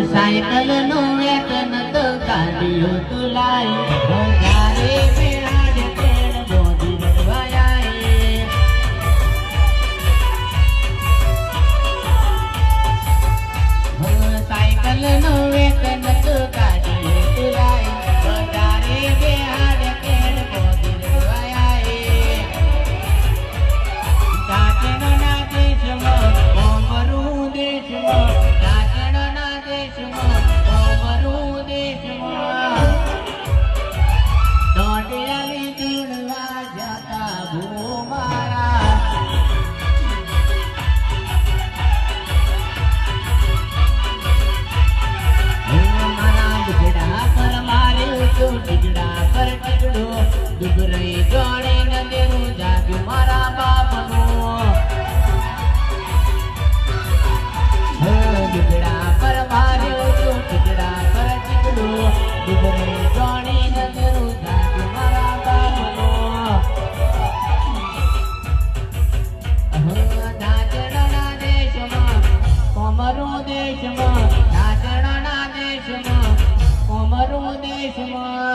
cycle નો એક નત કાઢ્યો તુલાઈ વધારે બેહાડ તેડ મોદી રજવાયાએ સાયકલ નો એક નત કાઢ્યો તુલાઈ વધારે બેહાડ તેડ મોદી રજવાયાએ દાંતણના દેશમાં કોમરું દેશમાં દાંતણના દેશમાં કોમરું દેશમાં દોડિયાની જોડવા જતા ભૂ મારા મારા દુગડા પર માર્યું તું ટીકડા પર ટીકડો દુગરઈ જોડે ન દેવું જાગ્યું મારા બાપનું દુગડા પર માર્યું તું ટીકડા પર ટીકડો દુગરઈ જોડે ન દેવું જાગ્યું મારા બાપનું દાંતણના દેશમાં કોમરું દેશમાં દાંતણના દેશમાં કોમરું દેશમાં